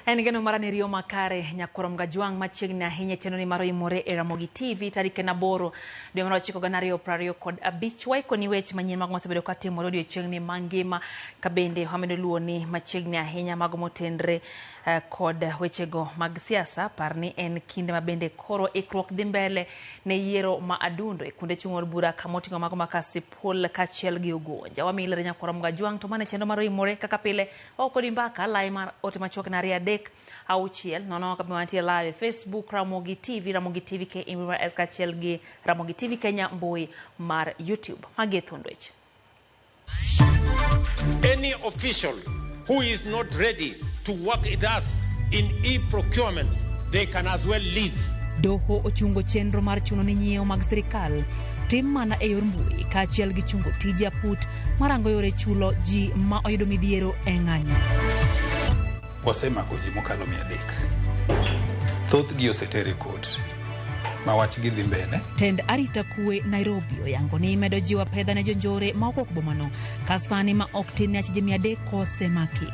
En geno marani rio makare nyakorom gajuang machiegni ahinya chenro ni maro imore e Ramogi TV tarik na boro dwe mar 9/25 waiko ni weche manyien mag mosebedo ka timore odiechiengni mangima kabende wamedo luwo ni machiegni ahinya mag motendre kod wechego mag siasa parni en kinde mabende koro ikruok dhi mbele ne yiero ma adundo e kuonde chung' od bura kamotingo mago makasipul kachiel gi Ugunja. Wamilore nyakorom gajuang to mane chenro maro imore kaka pile okodi mbaka lai mar ote machuok na ria auchiel nono kama wantie live Facebook Ramogi TV ke imwa eskachiel gi Ramogi TV Kenya mbui mar YouTube Weche. Any official who is not ready to work with us in e-procurement, they can as well leave. Doho ochungo chenro mar chuno ni nyiewo mag sirikal tim mana e yor mbui kachiel gi chungo tije aput marango yore chulo ji ma oyudo midhiero e ng'anyo. Wasemako ji mokalo 300. Thoth gi osetere kot. Ma wach gi dhi mbele. Tend arita kwe Nairobi oyango ni medo jiwa pedha ne jonjore ma okok bomano kasani ma ok tin ne achije 300 kosemaki.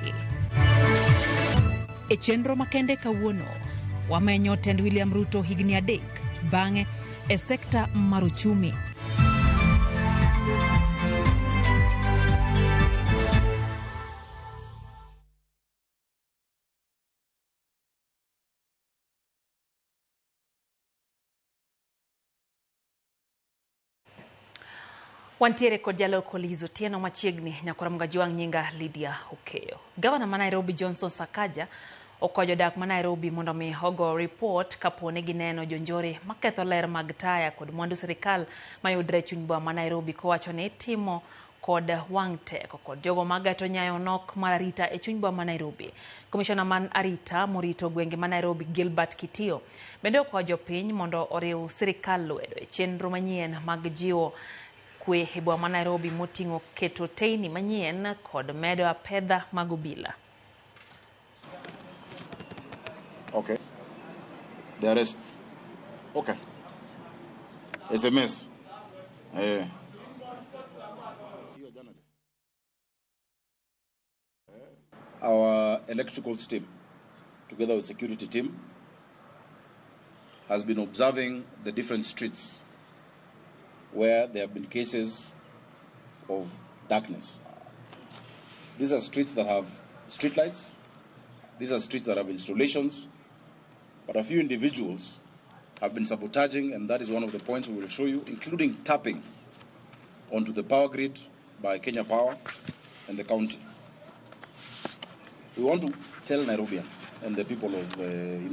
E chenro makende kawuono wamenyo tend William Ruto higni 3 bang'e e sekta mar uchumi. Wantiere kod jaloko Lizo Tieno machiegni nyakorom gajuang nyinga Lydia Okeyo. Gavana ma Nairobi Johnson Sakaja okojo dak ma Nairobi mondo mi hogo report kapone gineno jonjore maketho ler mag taya kod mwandu sirikal mayudre chuny boma ma Nairobi kowacho ni timo kod wang' teko kod jogo magato nyayo nok mar arita e chuny boma ma Nairobi. Komishona man arita morito gwenge ma Nairobi Gilbert Kitio bende okwajo piny mondo oriw sirikal lwedo e chenro manyien mag jiwo kwe e boma ma Nairobi motingo keto teini manyien kod medo apedha mag obila. Okay. The arrest. Okay. It's a mess. You're a journalist. Our electrical team, together with security team, has been observing the different streets where there have been cases of darkness. These are streets that have street lights. These are streets that have installations. But a few individuals have been sabotaging, and that is one of the points we will show you, including tapping onto the power grid by Kenya Power and the county. We want to tell Nairobians and the people of,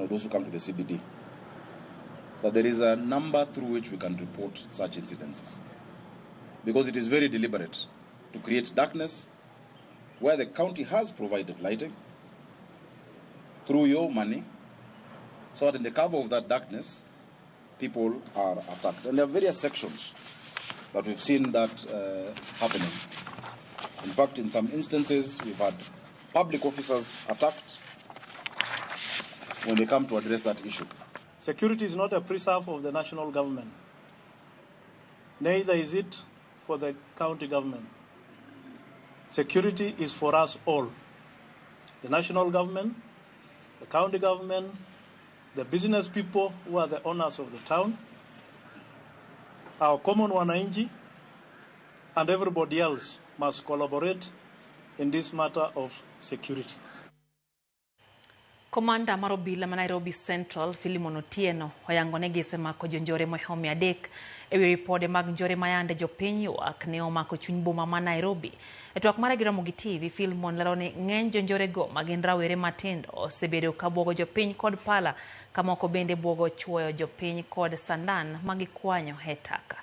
those who come to the CBD, that there is a number through which we can report such incidences. Because it is very deliberate to create darkness where the county has provided lighting through your money, so that in the cover of that darkness, people are attacked. And there are various sections that we've seen that happening. In fact, in some instances, we've had public officers attacked when they come to address that issue. Security is not a preserve of the national government. Neither is it for the county government. Security is for us all. The national government, the county government, the business people who are the owners of the town, our common wananchi, and everybody else must collaborate in this matter of security. Komanda mar obila ma Nairobi Central Philemon Otieno oyango ne gisemako jonjore mohomi 3 ewi ripode mag njore mayande jopiny ywak ne omako chuny boma ma Nairobi. E twak mar Ramogi TV, Philemon lero ni ng'eny jonjore go magin rawere matindo osebedo ka bwogo jopiny kod pala kamoko bende bwogo chuoyo jopiny kod sandan magikwanyo hetaka.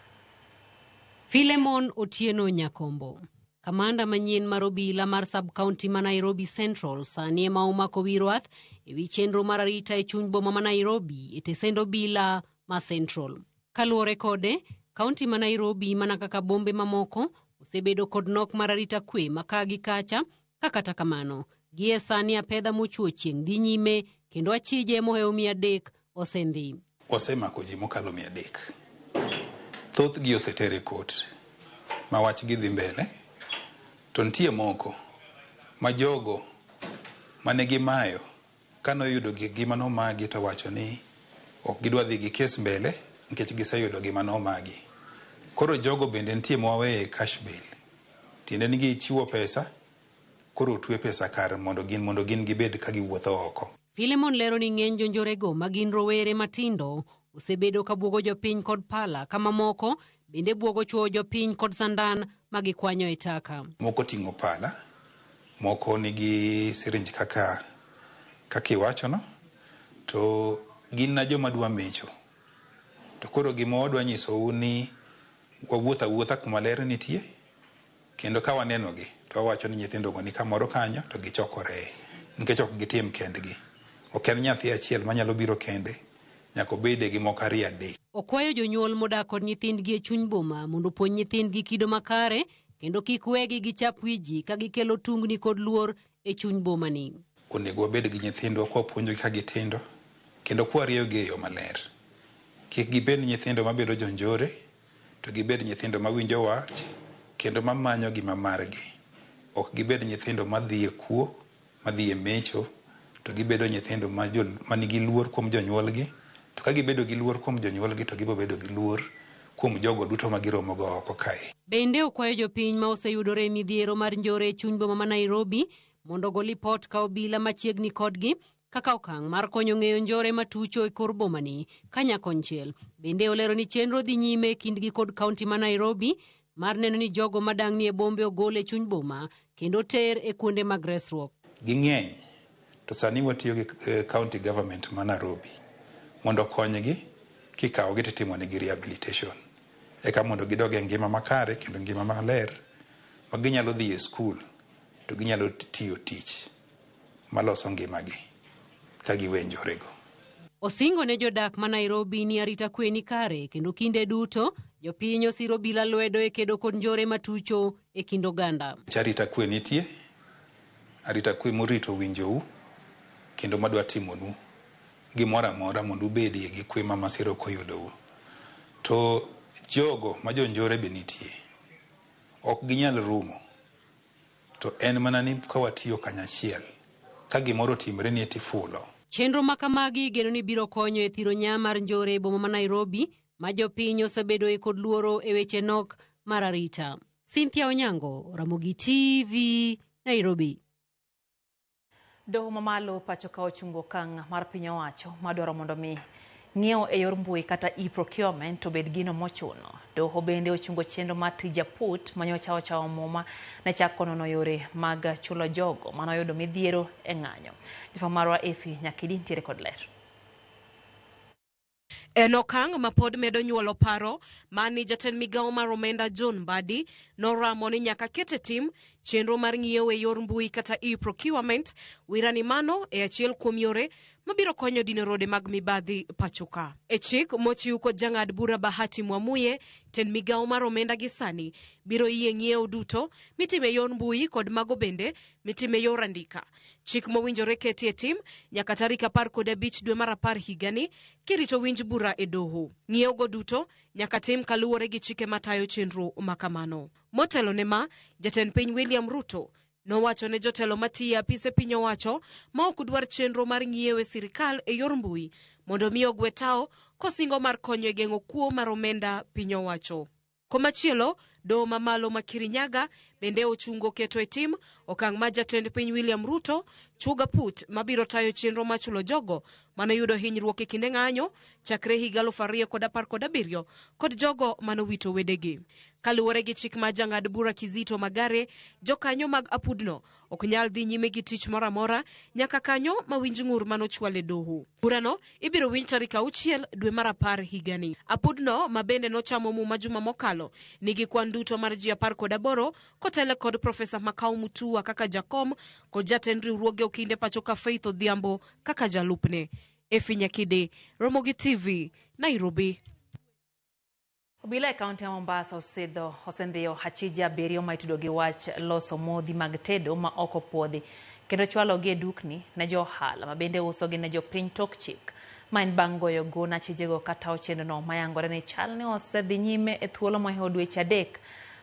Philemon Otieno Nyakombo, kamanda manyien mar obila mar sub-county ma Nairobi Central sani ma omako wirwath ewi chenro mar arita e chuny boma ma Nairobi e tesend obila ma Central. Kaluwore kode, county ma Nairobi mana kaka bombe mamoko osebedo kod nok mar arita kwe maka gi kacha, kata kamano gie sani apedha mochuo chieng' dhi nyime kendo achije mohewo 300 osendhi. Wasemako ji mokalo 300. Thoth gi osetere kot. Ma wach gi dhi mbele. To nitie moko ma jogo manegi mayo kanoyudo gima nomagi to wacho ni ok gidwa dhi gi kes mbele nikech giseyudo gima nomagi. Koro jogo bende nitie mwawe cash bail. Tiende ni gichiwo pesa, koro twe pesa kar mondo gin gibed ka giwuotho oko. Filemon lero ni ng'eny jonjorego magin rowere matindo osebedo ka buogo jopiny kod pala, kama moko bende buogo chuo jopiny kod sandan magikwanyo e taka. Moko ting'o pala, moko nigi sirinj kaka iwacho no, to gin na joma dwa mecho. To koro gima wadwa nyiso ni wawuotha kuma ler nitie, kendo ka wanenogi to wawacho ni nyithindo go ni kamoro kanyo to gichokore, nikech ok gitim kendgi. Ok en nyathi achiel manyalo biro kende, nyaka obede gi moko ariyo adek. Okwayo jonyuol modak kod nyithindgi e chuny boma mondo puonj nyithindgi kido makare, kendo kik wegi gichap wiji ka gikelo tungni kod luor e chuny boma ni. Onego wabed gi nyithindwa kwa puonjogi ka gitindo, kendo kwa rieyogi e yo maler. Kik gibed nyithindo mabedo jonjore, to gibed nyithindo mawinjo wach, kendo mamanyo gima margi. Ok gibed nyithindo madhi e kuo, madhi e mecho, to gibedo nyithindo manigi luor kuom jonyuolgi. To ka gibedo gi luor kuom jonyuolgi to gibo bedo gi luor kuom jogo duto magiromo go oko kae. Bende okwayo jopiny ma oseyudore e midhiero mar njore e chuny boma ma Nairobi mondo go lipot ka obila machiegni kodgi kaka okang' mar konyo ng'eyo njore matucho e kor boma ni kanyakonchiel. Bende olero ni chenro dhi nyime kindgi kod kaunti ma Nairobi mar neno ni jogo madang' ni e bombe ogol e chuny boma kendo ter e kuonde mag resruok. Ging'eny, to sani watiyo gi county government ma Nairobi mondo konygi kikawogi titimo negi rehabilitation. Eka mondo gidog e ngima makare kendo ngima maler, ma ginyalo dhi e skul to ginyalo tiyo tich maloso ngimagi ka giwe njorego. Osingo ne jodak ma Nairobi ni arita kwe ni kare, kendo kinde duto jopiny osiro bila lwedo e kedo kod njore matucho e kind oganda. Arita kwe nitie, arita kwe morito winjou kendo madwa timonu gimoro amora mondo ubedie gi kwe ma masira ok oyudou. To jogo ma jonjore be nitie, ok ginyal rumo, to en mana ni ka watiyo kanyachiel, ka gimoro timre ni tifulo. Chenro makamagi geno ni biro konyo e thiro nya mar njore e boma ma Nairobi, ma jopiny osebedo e kod luoro e weche nok mar arita. Cynthia Onyango, Ramogi TV, Nairobi. Doho mamalo pacho ka ochungo kang' mar piny owacho madwaro mondo mi ng'iewo e yor mbui kata e-procurement obed gino mochuno. Doho bende ochungo chenro mar tija put manyocha ochawo muma ne chako nono yore mag chulo jogo manoyudo midhiero e ng'anyo. Jafwambo marwa Efi Nyakidi ntiere kod ler. En okang' ma pod medo nyuolo paro mani jatend migawo mar omenda John Mbadi noramo ni nyaka kete tim chenro mar ng'iewo e yor mbui kata e-procurement wirani mano e achiel kuom yore mabiro konyo dino rode mag mibadhi pachoka. E chik mochiw kod jang'ad bura Bahati Mwamuye, tend migawo mar omenda gi sani biro yie ng'iewo duto mitime yor mbui kod mago bende mitime yor andika. Chik mowinjore keti e tim nyaka tarik 15 dwe mar 10 higani kirito winj bura e doho. Ng'iewo go duto nyaka tim kaluwore gi chike matayo chenro makamano. Motelo ne ma, jatend piny William Ruto nowacho ne jotelo matiyo apise piny owacho ma ok dwar chenro mar ng'iewo e sirikal e yor mbui mondo mi ogwe tao kosingo mar konyo e geng'o kuo mar omenda piny owacho. Komachielo, doho mamalo ma Kirinyaga bende ochungo keto e tim okang' ma jatend piny William Ruto chuga put mabiro tayo chenro machulo jogo manoyudo hinyruok e kinde ng'anyo chakre higa 2017 kod jogo manowito wedegi. Kaluwore gi chik ma jang'ad bura Kizito Magare, jokanyo mag apudno ok nyal dhi nyime gi tich moro amora nyaka kanyo mawinj ng'ur manochwal e doho. Burano ibiro winj tarik 6 dwe mar 10 higani. Apudno ma bende nochamo muma juma mokalo nigi kwan duto mar ji 18 kotele kod Profesa Makau Mutua kaka jakom kod jatend riwruoge okinde pachoka Faith Odhiambo kaka jalupne. Efi Nyakidi, Ramogi TV, Nairobi. Obila e kaunti ya Mombasa osendhiyo achije 7 ma itudo gi wach loso modhi mag tedo ma oko puodhi kendo chwalo gi e dukni ne jo ohala ma bende uso gi ne jopiny tok chik. Ma en bang' goyo gona achijego kata ochendono mayangore ni chal ne osedhi nyime e thuolo mohewo dweche 3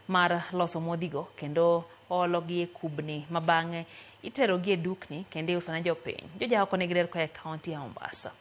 mar loso modhigo kendo olo gi e kubni ma bang'e itero gi dukni kendo iuso ne jopiny. Joja oko ne gider koa e kaunti ya Mombasa.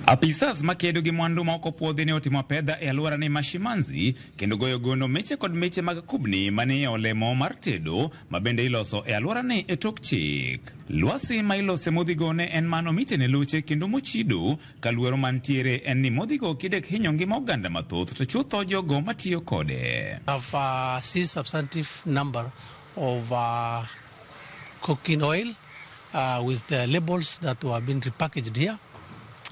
Apisas makedo gi mwandu ma okopuodhi ne otimo pedha e alwora ni Mashimanzi kendo goyo gono meche kod meche mag kubni manie olemo mar tedo mabende iloso e alwora ni e tok chik. Lwasi ma ilose modhigo ne en mano mitene luche kendo mochido ka luoro mantiere en ni modhigo kidek hinyo ngima oganda mathoth to chutho jogo matiyo kode. I've seen substantive number of cooking oil with the labels that have been repackaged here.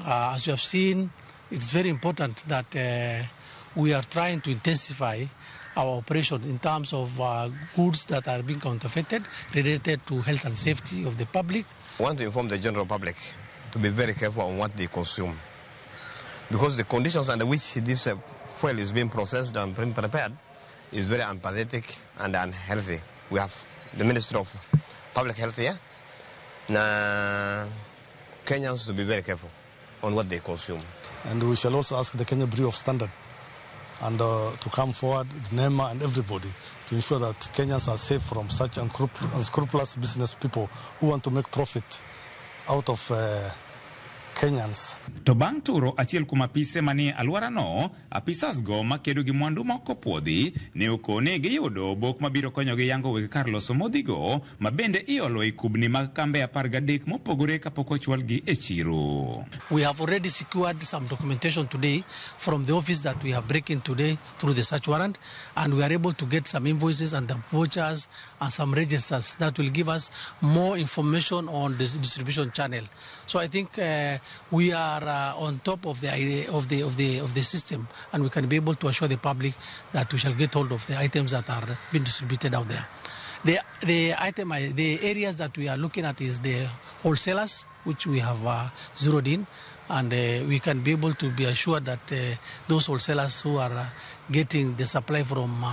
As you have seen, it's very important that we are trying to intensify our operation in terms of goods that are being counterfeited related to health and safety of the public. I want to inform the general public to be very careful on what they consume, because the conditions under which this fuel is being processed and prepared is very unpathetic and unhealthy. We have the Ministry of Public Health here. Kenyans to be very careful on what they consume. And we shall also ask the Kenya Bureau of Standard and to come forward, NEMA and everybody, to ensure that Kenyans are safe from such unscrupulous business people who want to make profit out of Kenyans. To bang' turo achiel kuom apise manie alwora no, apisas go makedo gi mwandu ma okopuodhi ne okone giyudo obok mabiro konyogi yango weg kar loso modhigo mabende iolo e kubni mag kambe 13 mopogore kapok ochwal gi e chiro. We have already secured some documentation today from the office that we have breaking today through the search warrant, and we are able to get some invoices and the vouchers and some registers that will give us more information on the distribution channel. So I think we are on top of the system, and we can be able to assure the public that we shall get hold of the items that are being distributed out there. The areas that we are looking at is the wholesalers, which we have zeroed in, and we can be able to be assured that those wholesalers who are getting the supply from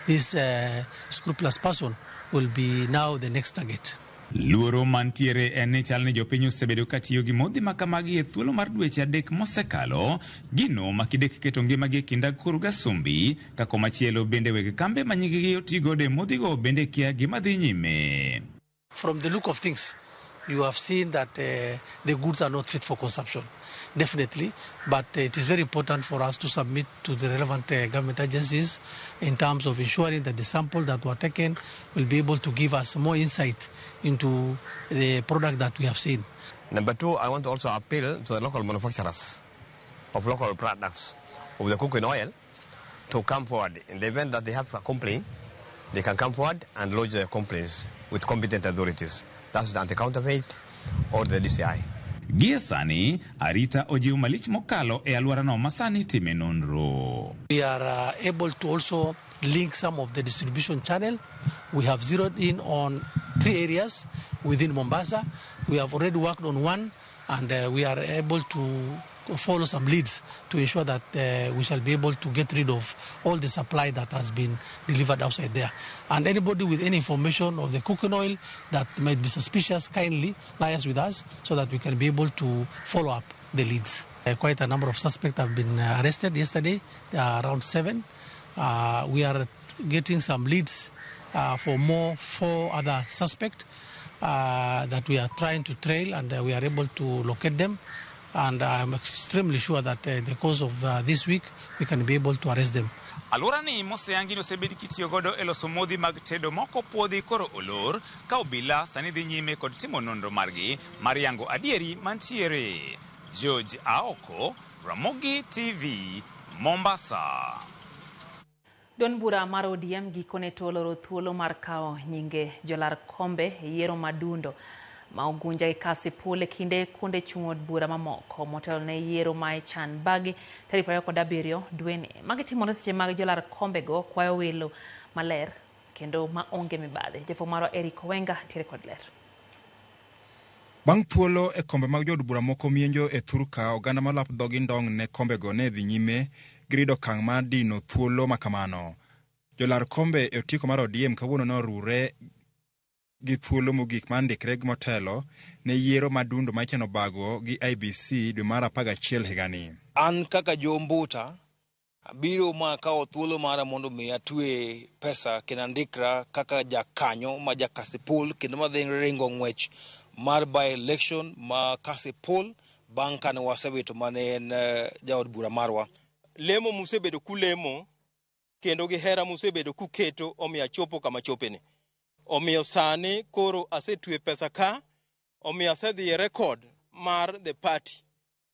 this scrupulous person will be now the next target. Luoro mantiere en ni chal ni jopiny osebedo katiyo gi modhi makamagi e thuolo mar dweche 3 mosekalo, gino makidek keto ngimagi e kinda kuru gasumbi, kako machielo bende weg kambe manyigigi otigode modhigo bende kia gima dhi nyime. From the look of things, you have seen that the goods are not fit for consumption. Definitely, but it is very important for us to submit to the relevant government agencies in terms of ensuring that the sample that were taken will be able to give us more insight into the product that we have seen. Number 2, I want to also appeal to the local manufacturers of local products of the cooking oil to come forward. In the event that they have a complaint, they can come forward and lodge their complaints with competent authorities. That's the anti-counterfeit or the DCI. Gie sani, arita ojiw malich mokalo e alwora no masani time nonro. We are able to also link some of the distribution channel. We have zeroed in on 3 areas within Mombasa. We have already worked on one, and we are able to follow some leads to ensure that we shall be able to get rid of all the supply that has been delivered outside there. And anybody with any information of the cooking oil that might be suspicious, kindly liaise with us so that we can be able to follow up the leads. Quite a number of suspects have been arrested yesterday, around 7. We are getting some leads for 4 other suspects that we are trying to trail, and we are able to locate them. And I'm extremely sure that in the course of this week, we can be able to arrest them. Alwora ni moseyangi osebedi kitiyo godo e loso modhi mag tedo moko puodhi koro olor ka obila sani dhi nyime kod timo nonro margi mar yango adieri mantiere. George Aoko, Ramogi TV, Mombasa. Don bura mar ODM gikone toloro thuolo mar kawo nyinge jolar kombe yiero madundo ma ogunja e kasi pule kinde kunde chung'od bura mamoko motelo ne yiero ma chan bagi tarik 27 dweni. Magi timore seche mag jolar kombe go kwayo welo maler kendo ma onge mibadhi. Jafo maro Eric Wenga tire kod ler. Bang' thuolo e kombe mag jod bura moko mienjo e Thurka, oganda malap dhogi ndong ne kombe go ne dhi nyime grido kang' mar dino thuolo makamano. Jolar kombe e otiko mar ODM kawuono norure gi thuolo mogik mar ndikre gi motelo ne yiero madundo ma ichano bago gi IBC dwe mar 11 higani. An kaka jombuta Biro ma kao thuolo mara mondo mi atwe pesa kinandikra kaka jakanyo ma jakasipul kendo ma dhi ringo ng'wech mar by election ma kasipul bang' kane wasebeto mane en jaod bura marwa. Lemo musebedo kulemo kendo gihera musebedo kuketo omiyo chopo kama chopeni. Omiyo sani koro asetwe pesa ka, omiyo asedhi record mar the party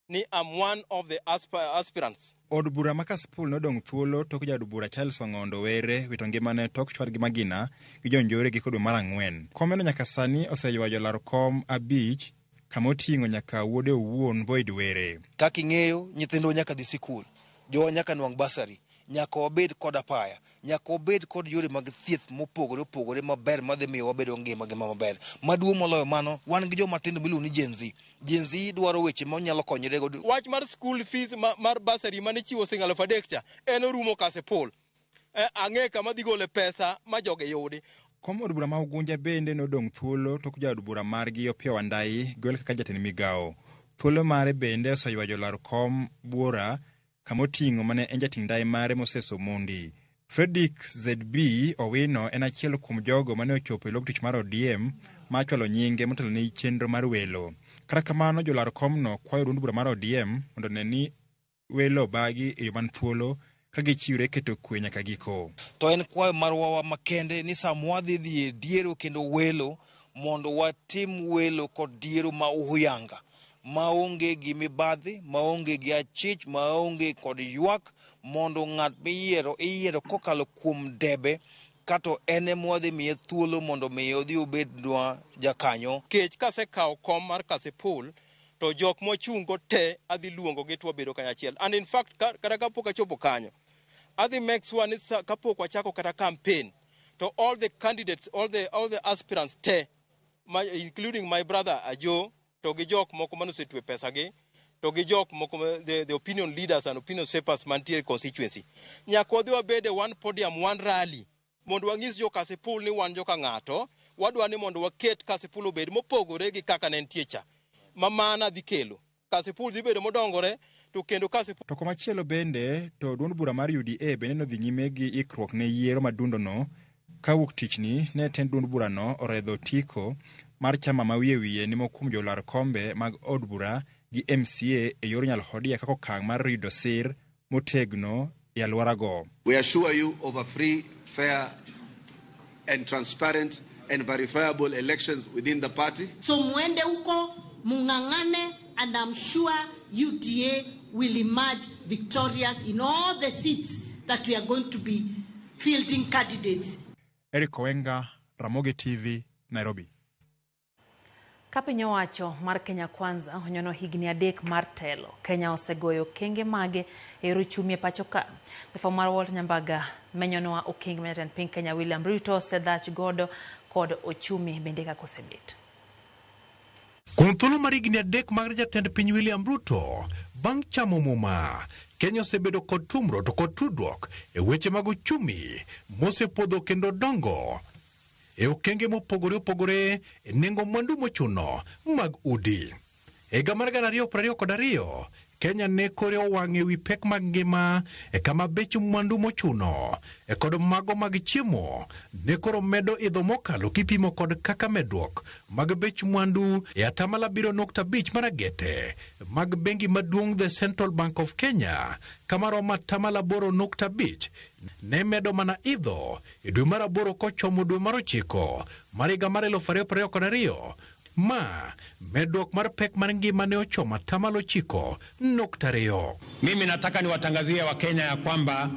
ni I'm one of the aspirants. Od bura ma Kasipul nodong' thuolo tok jaod bura Charles Ong'ondo Were wito ngimane tok chwar gi magina gi jonjore gi kodwe mar ang'wen. Komeno nyaka sani oseywayo jolar kom 5 kama oting'o nyaka wuode owuon Boyd Were. Kaka ing'eyo nyithindo nyaka dhi sikul, jowa nyaka nwang' basari, nyaka wabed kod apaya, nyaka wabed kod yore mag thieth mopogore maber madhi miyo wabedo ngima maber. Maduong' moloyo mano, wan gi joma tindo miluongo ni Gen Z. Gen Z dwaro weche ma nyalo konyore go. Wach mar school fees mar basari mane chiwo sing'al fadek cha en orumo Kasipul. Ang'e kama dhi gole pesa ma joge yudi. Kom od bura ma Ugunja bende nodong' thuolo tok jaod bura margi Opiyo Wandayi gol kaka jatend migawo. Thuolo mare bende oseywayo jolar kom bura kama oting'o mane en jating' ndai mare Moses Omondi. Fredrick ZB Owino en achiel kuom jogo mane ochopo e log tich mar ODM ma chwalo nyinge motelo ne chenro mar welo. Kata kamano jolar komno kwayo duond bura mar ODM mondo ne ni welo bagi e yo man thuolo ka gichiwre keto kwe nyaka giko. To en kwayo marwa makende ni samwadhi dhi diero kendo welo mondo watim welo kod diero ma uhuyanga. Maonge gi mibadhi, maonge gi achich, maonge kod ywak, mondo ng'at miyiero kokalo kuom debe kato ene mwadhi miye thuolo mondo miyo dhi obednwa jakanyo. Kech kasekawo kom mar Kasipul to jok mochungo te adhi luongo gi to bedo kanyachiel. And in fact kata kapok achopo kanyo, adhi make sure ni kapok wachako kata campaign to all the candidates, all the aspirants te, including my brother Ajo, to gi jok moko manosetwe pesa gi, to gi jok moko the opinion leaders and opinion shapers mantiere constituency. Nyaka wadhi wabede one podium, one rally, mondo wang'is jo Kasipul ni wan joka ng'ato, wadwa ni mondo waket Kasipul obed mopogore gi kaka ne nitie cha. Mamana dhi kelo. Kasipul dhi bedo modongore, to kendo Kasipul. To komachielo bende, to duond bura mar UDA bende nodhi nyime gi ikruok ne yiero madundono, ka wuok tichni ne tend duond burano oredho tiko mar chama ma wiye ni mokum jolar kombe mag od bura gi MCA e yor nyalhodia kako kang mar rido sir motegno e alworago. We assure you of a free, fair and transparent and verifiable elections within the party. So mwende uko mungangane, and I'm sure UDA will emerge victorious in all the seats that we are going to be fielding candidates. Eric Owenga, Ramogi TV, Nairobi. Kapiny owacho mar Kenya Kwanza onyono higni 3 mar telo. Kenya osegoyo okenge mage e ruchumi e pacho ka. Jafwambo mar Walt Nyambaga menyonowa okenge ma jatend piny Kenya William Ruto osedhach godo kod ochumi bende kaka osebet. Kuom thuolo mar higni 3 mag jatend piny William Ruto, bang' chamo muma, Kenya osebedo kod tumro to kod tudruok e weche mag uchumi mosepodho kendo dongo e okenge mopogore e nengo mwandu mochuno mag udi. E higa mar 2022, Kenya ne kore owang'e wi pek mag ngima e kama bech mwandu mochuno e kod mago mag chiemo ne koro medo idho mokalo kipimo kod kaka medruok mag bech mwandu e atamala 7.5 maragete mag bengi maduong' The Central Bank of Kenya kama romo atamala 8.5 ne medo mana idho e dwe mar 8 kochomo dwe mar 9 mar higa mar 2022. Ma medruok mar pek mar ngima ne ochomo atamalo 9.2. Mimi nataka niwatangazie Wakenya ya kwamba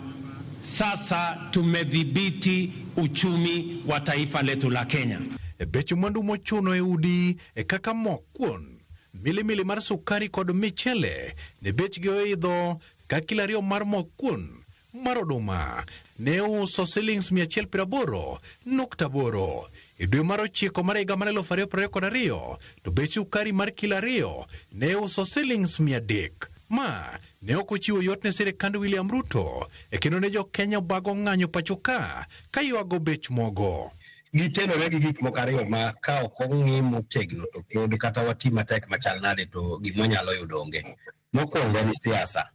sasa tumedhibiti uchumi wa taifa letu la Kenya. Bech mwandu mochuno e udi e kaka mokwon, milimili mar sukari kod michele ne bechgi oidho ka kilo 2 mar mokwon mar oduma ne uso shillings 180.8. E dwe mar 9 mar higa mar 2022, to bech sukari mar kilo 2 ne uso shillings 300. Ma ne ok ochiwo yot ne sirkand William Ruto e kendo ne jo Kenya bago ng'anyo pacho ka ywago bech mogo. Gitenore gi gik moko ariyo ma ka ok ong'i motegno to pod kata wati matek machal nade to gimonyalo yudo onge. Mokwongo ni siasa.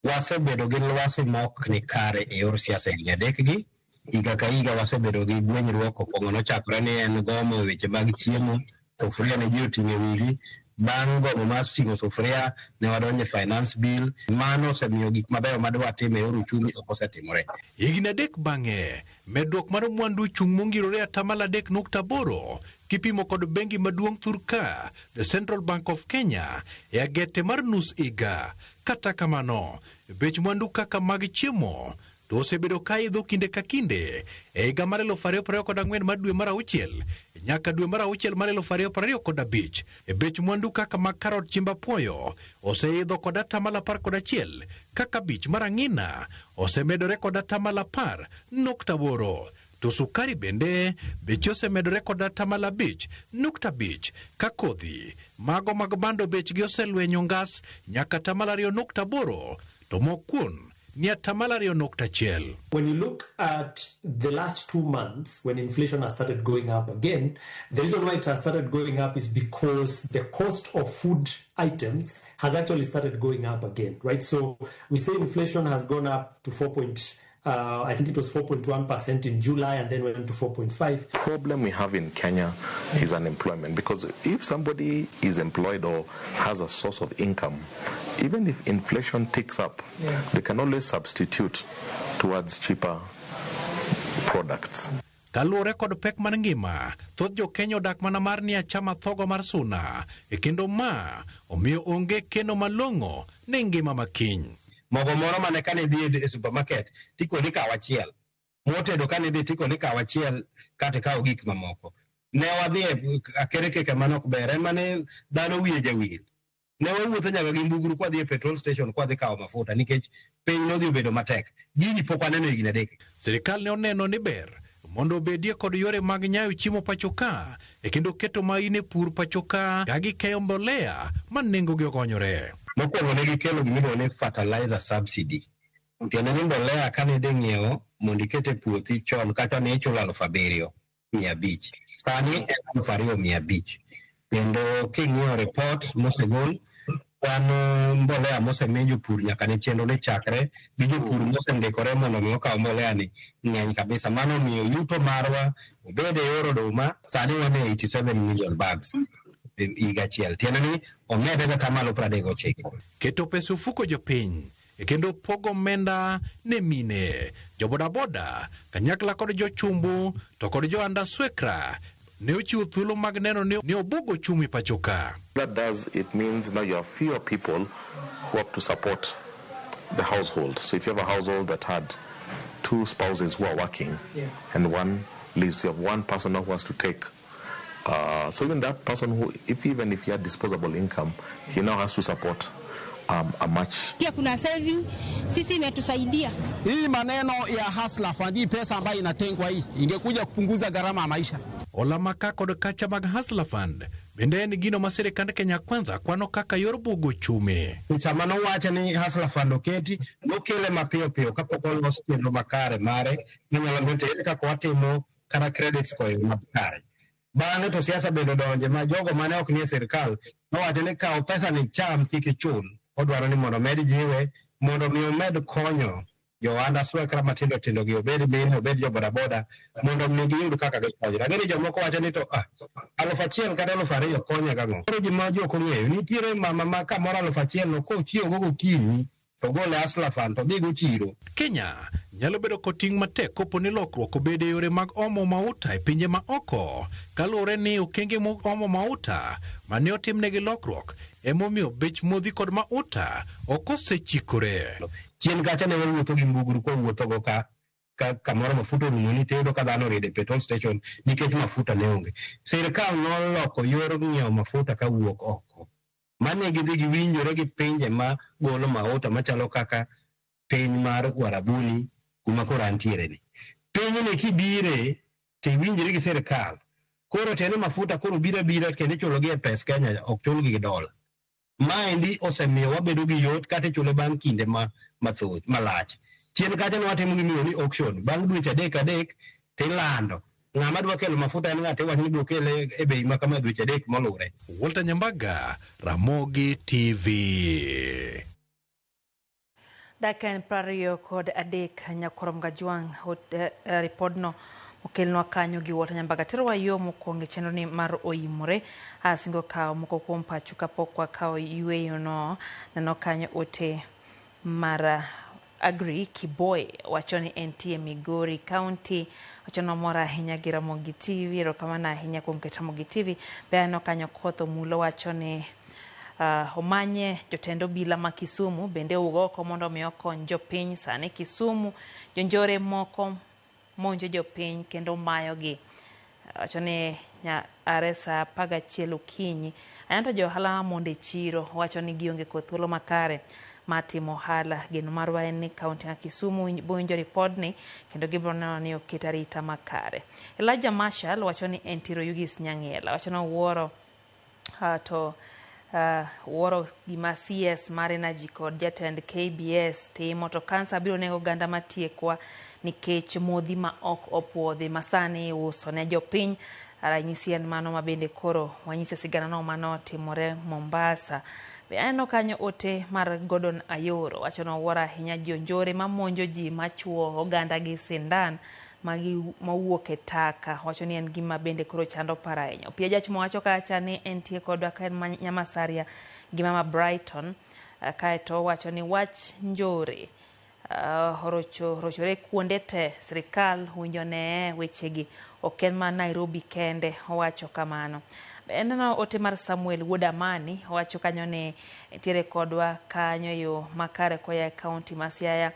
wasebedo gi lwasi mok ni kare e yor siasa higni adek gi. Higa ka higa wasebedo gi gwenyruok okwongo nochakore ni en gomo weche mag chiemo, sufuria ne ji oting'o wigi. Bang' gomo mar ting'o sufuria ne wadonje finance bill. Mano osemiyo gik mabeyo madwa time e yor uchumi ok osetimore. Higni adek bang'e, medruok mar mwandu chung' mongirore 3.8 kipimo kod bengi maduong' Thurka, the Central Bank of Kenya, e agete mar nus higa. Kata kamano, bech mwandu kaka mag chiemo to osebedo ka idho kinde ka kinde e higa mar 2024 mar dwe mar auchiel nyaka dwe mar auchiel mar 2025. E bech mwandu kaka mag karot, chiemb apuoyo oseidho kod 11%, kaka bich mar ang'ina osemedore kod 10.8, to sukari bende bech osemedore kod 5.5, ka kodhi mago mag bando bechgi oselwenyo ngas nyaka 2.8, to mokuon ni 2.1. When you look at the last 2 months, when inflation has started going up again, the reason why it has started going up is because the cost of food items has actually started going up again, right? So we say inflation has gone up to I think it was 4.1% in July and then went to 4.5. The problem we have in Kenya is unemployment, because if somebody is employed or has a source of income, even if inflation ticks up, they can always substitute towards cheaper products. Kaluwore kod pek mar ngima, thoth jo Kenya odak mana mar ni achama thogo mar suna, e kendo ma omiyo onge keno malong'o ne ngima makiny. Mogo moro mane kane dhi e supermarket tiko ni kaw achiel, motedo kane dhi tiko ni kaw achiel kata kaw gik mamoko. Ne wadhi akere keke manok ber, mane dhano wiye jawil. Ne wawuotho nyaka gi mbugru kwa dhi e petrol station kwa dhi kaw mafuta nikech piny nodhi obedo matek. Gini pok waneno higni adek. Sirikal ne oneno ni ber mondo obedie kod yore mag nyayo chiemo pachoka, e kendo keto maine pur pachoka ka gikeyo mbolea ma nengogi ogonyore. Mokwongo ne gikelo gimiluongo ni fertilizer subsidy. Tiende ni mbolea kane idhi ng'iewo mondo iket e puothi chon kata ne ichulo 7,500. Sani en 2,500. Kendo king'iyo report mosegol, wan mbolea mosemi jopur nyaka ne chenro ne chakre gi jopur mosendikore mondo mi okaw mbolea ni ng'eny kabisa. Mano miyo yuto marwa obed e yor oduma, sani wan e 87 million bags higa achiel. Tiende ni omede kata malo 39. Keto pesa ofuko jopiny, e kendo pogo omenda ne mine, jobodaboda, kanyakla kod jochumbu to kod joanda swekra ne ochiwo thuolo mag neno ni obugo chumi pachoka. That does, it means now you have fewer people who have to support the household. So if you have a household that had 2 spouses who are working and one leaves, you have one person who has to take. So even that person who, even if he had disposable income, he now has to support a much. Pia kuna saving, sisi imetusaidia. Hii maneno ya hustler fund, pesa ambayo inatengwa hii ingekuja kupunguza gharama ya maisha. Olamaka kod kacha mag hustler fund bende en gino ma sirikand Kenya Kwanza kwano kaka yor bugo chumi. Sama nowacho ni hustler fund oketi, nokele mapiyo piyo kapok olos chenro makare mare minyalo mbete kaka watimo kata credits koyo makare. Bang'e to siasa bende donje ma jogo mane ok nie sirikal nowacho ni kawo pesa ni cham kik ichul. Odwaro ni mondo med jiwe mondo mi omed konyo joanda swekra matindo tindo gi obed mine obed jo bodaboda mondo mi giyud kaka gikonyre. Lakini jomoko wacho ni to 1,000 kata 2,000 konye gang'o. Koro ji ma jok ong'eyo nitiere mama ma kamoro 1,000 no kochiewo go gokinyi to gole hustler fund to dhi go chiro. Kenya nyalo bedo koting' matek kopo ni lokruok obede yore mag omo mauta e pinje ma oko, kaluwore ni okenge mag omo mauta mane otimnegi lokruok emomiyo bech modhi kod mauta ok osechikore. Chien kacha ne wawuotho gi mbugru kwa wuotho go kamoro mafuta orumo ni tedo ka dhano ride petrol station nikech mafuta ne onge. Sirikal noloko yor ng'iewo mafuta ka wuok oko. Mane gidhi giwinjore gi pinje ma golo mauta machalo kaka piny mar Warabuni kuma koro antiere ni. Piny ni kibire tiwinjore gi sirikal. Koro tene mafuta koro bira kendo ichulo gi e pes Kenya, ok chul gi dola. Maendi osemiyo wabedo gi yot kata ichulo bang' kinde mathoth malach. Chien kacha ne watimo gimiluongo ni auction. Bang' dweche adek tilando. Ng'ama dwa kelo mafuta en ng'ate wach ni biro kele e bei ma kama dweche adek molure. Walter Nyambaga, Ramogi TV. Dakan prario kod adek nyakorom gajuang ripodno okelnwa kanyo gi wota nyambaga terwa yo mokwonge chenro ni mar oimore asingo kao moko kuom pacho kapok wakao yueyo no nano kanyo ote mar Agri Kiboy wachoni NT Migori County wachono mora ahinya gi Ramogi TV erokamano ahinya kuom keto Ramogi TV beano kanyo kotho mulo wachoni omanye jotendo bila ma Kisumu bende ugoko mondo mi okony jopiny sani Kisumu jonjore moko monjo jopiny kendo mayogi wachoni nya aresa paga chielo kinyi ayanto johala monde chiro wachoni gionge kothuolo makare matimo hala geno marwa en ni kaunti ya Kisumu bonjo report ni kendo gibrono ni oketarita makare. Elijah Marshall wachoni entiro Yugis Nyang'ela wachono wuoro wuoro gima CS mar energy kod jatend KBS timo to kansa biro nego ganda matiekwa nikech modhi ma ok opuodhi masani uso ne jopiny ranyisi en mano mabende koro wanyise sigana no mano timore Mombasa. Beano kanyo ote mar Gordon Ayoro wachono wuora ahinya jonjore mamonjo ji machuo oganda gi sindan mawuok e taka wachoni en gima bende koro chando paraenyo. Pia jach mowacho kacha ni entie kodwa ka en Nyamasaria gima ma Brighton kaeto wachoni wach njore rochore kuonde te sirikal winjone wechegi oken ma Nairobi kende wacho kamano. Eneno ote mar Samuel Wodamani wacho kanyo ne tiere kodwa kanyo yo makare koya county ma Siaya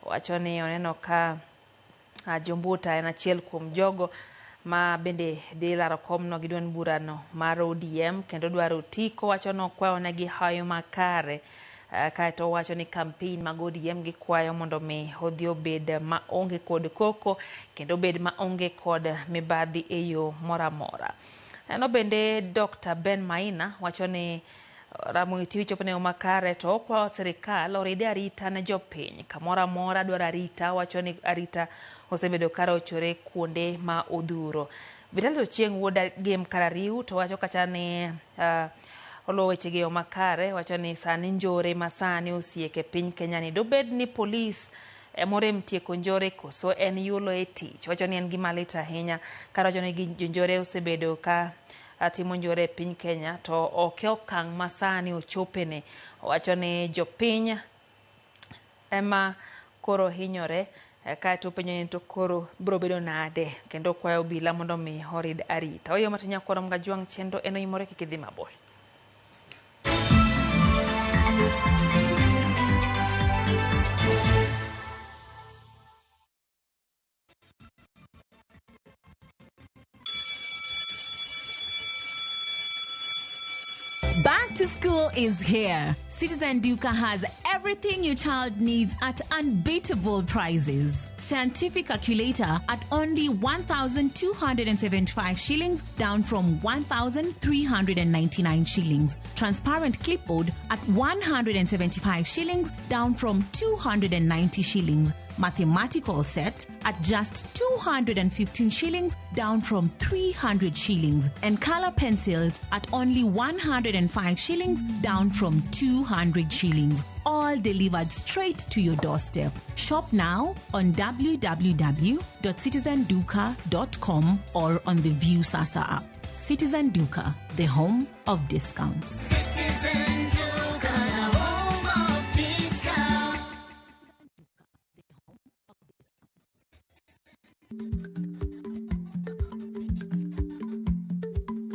wachoni oneno ka Jombuta en achiel kuom jogo ma bende dilaro komno gidwan burano mar ODM kendo dwaro tiko wachono kwayo negi hayo makare kaeto wacho ni campaign mag ODM gi kwayo mondo mi odhi obed ma onge kod koko kendo bed ma onge kod mibadhi e yo moramora. Eno bende Dr. Ben Maina wachoni Ramogi TV chopone makare to kwa serikal oride arita ne jopiny kamora mora dwaro arita wachoni arita osebedo karo chore kuonde ma odhuro. Vital Chieng wuoda game karariu to wacho kacha ni olo wechegi makare wachoni sani njore masani osieke piny Kenya ni dobed ni police more mtieko njore koso en yulo e tich wachoni en gima lit ahinya kara wachoni jonjore osebedo ka atimo njore piny Kenya to oke okang masani ochopene wachoni jopiny ema koro hinyore kaeto penyo to koro bro bedo nade kendo kwayo bila mondo mi horid arita oyo matinya korom gajuang chendo eno imore kikidhi mabor. Back to school is here. Citizen Duka has everything your child needs at unbeatable prices. Scientific calculator at only 1,275 shillings, down from 1,399 shillings. Transparent clipboard at 175 shillings, down from 290 shillings. Mathematical set at just 215 shillings, down from 300 shillings. And color pencils at only 105 shillings, down from 200 shillings. All delivered straight to your doorstep. Shop now on www.citizenduka.com or on the View Sasa app. Citizen Duka, the home of discounts. Citizen Duka, the home of discounts.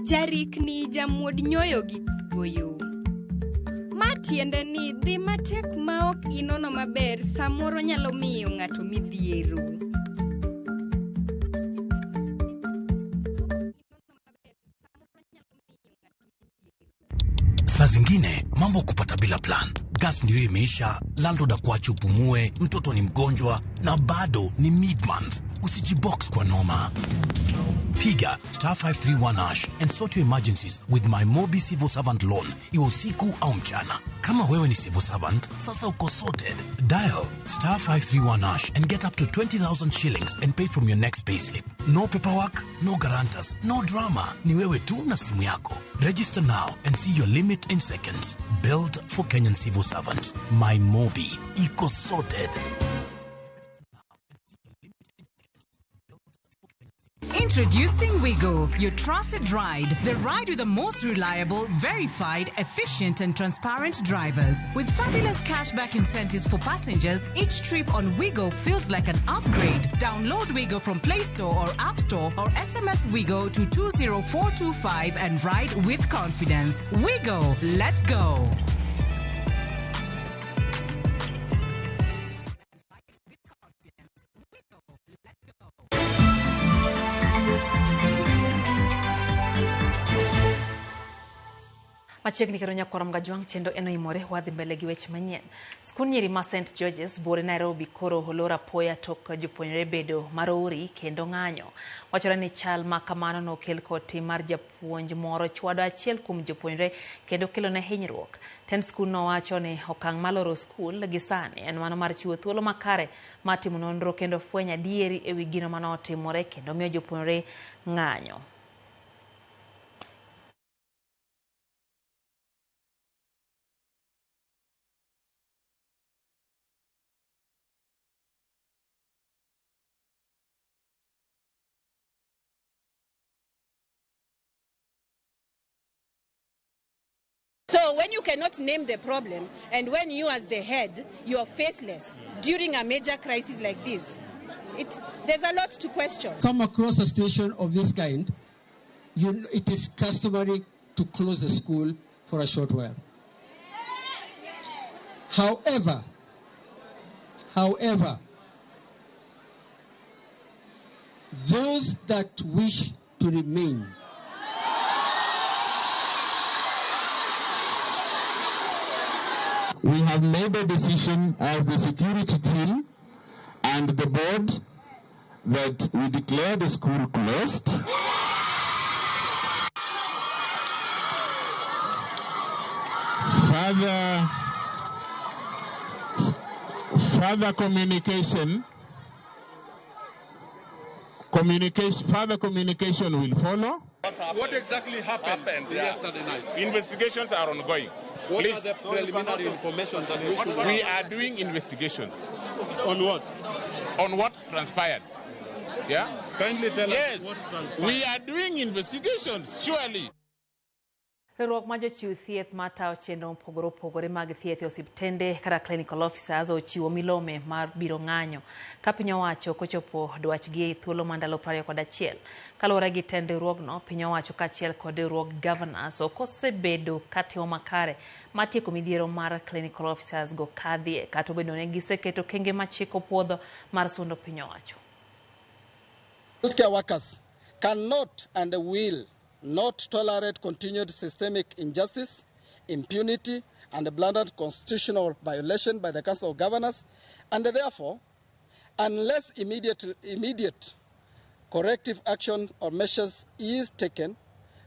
Jarik ni jamuod nyoyo gi goyo. Matiende ni dhi matek ma ok inono maber samoro nyalo miyo ng'ato midhiero. Saa zingine mambo kupata bila plan. Gas ndio imeisha, landlord akuache upumue, mtoto ni mgonjwa na bado ni mid-month. Usijibox kwa noma. Piga *531# and sort your emergencies with my Mobi Civil Servant loan. Iwe usiku au mchana. Kama wewe ni civil servant, sasa uko sorted. Dial *531# and get up to 20,000 shillings and pay from your next payslip. No paperwork, no guarantors, no drama. Ni wewe tu na simu yako. Register now and see your limit in seconds. Built for Kenyan civil servants. My Mobi. Iko sorted. Introducing Wigo, your trusted ride. The ride with the most reliable, verified, efficient and transparent drivers. With fabulous cashback incentives for passengers, each trip on Wigo feels like an upgrade. Download Wigo from Play Store or App Store or SMS Wigo to 20425 and ride with confidence. Wigo, let's go. Machiegni kero nyakorom gajuang chendo eno imore wadhi mbele gi weche manyien. Skul nyiri ma St. George's bore Nairobi koro olora poya tok jopuonjre bedo marori kendo ng'anyo. Wachore ni chal ma kamano no kel kod tim mar japuonj moro chwado achiel kuom jopuonjre kendo kelo ne hinyruok. Tend skul no wacho ni okang' maloro skul gi sani en mano mar chiwo thuolo makare mar timo nonro kendo fwenya dieri ewi gino manotimore kendo miyo jopuonjre ng'anyo. So when you cannot name the problem and when you as the head, you are faceless during a major crisis like this, there's a lot to question. Come across a situation of this kind, it is customary to close the school for a short while. However, those that wish to remain we have made a decision as the security team and the board that we declare the school closed. Further communication will follow. What exactly happened yesterday night? Investigations are ongoing. What are the preliminary information that you should... We are doing investigations. On what? On what transpired. Yeah? Kindly tell us what transpired. We are doing investigations, surely. Riwruok ma jochiw thieth matayo chenro mopogore mag thieth osiptende kata clinical officers ochiwo milome mar biro ng'anyo ka piny owacho kochopo dwachgi e thuolo mandalo 21. Kaluwore gi tend riwruogno, piny owacho kaachiel kod riwruog governors okosebedo katimo makare matieko midhiero mar clinical officers go kadhie kata obedo ni giseketo kenge machiko puodho mar sundo piny owacho. Healthcare workers cannot and will not tolerate continued systemic injustice, impunity, and blatant constitutional violation by the Council of Governors, and therefore, unless immediate corrective action or measures is taken,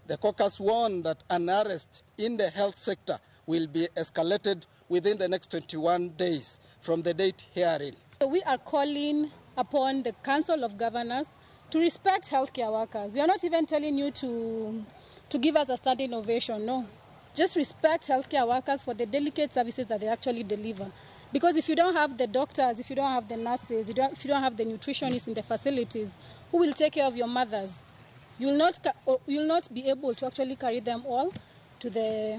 the caucus warned that an arrest in the health sector will be escalated within the next 21 days from the date herein. So we are calling upon the Council of Governors to respect healthcare workers. We are not even telling you to give us a standing ovation, no. Just respect healthcare workers for the delicate services that they actually deliver. Because if you don't have the doctors, if you don't have the nurses, if you don't have the nutritionists in the facilities, who will take care of your mothers? You will not be able to actually carry them all to the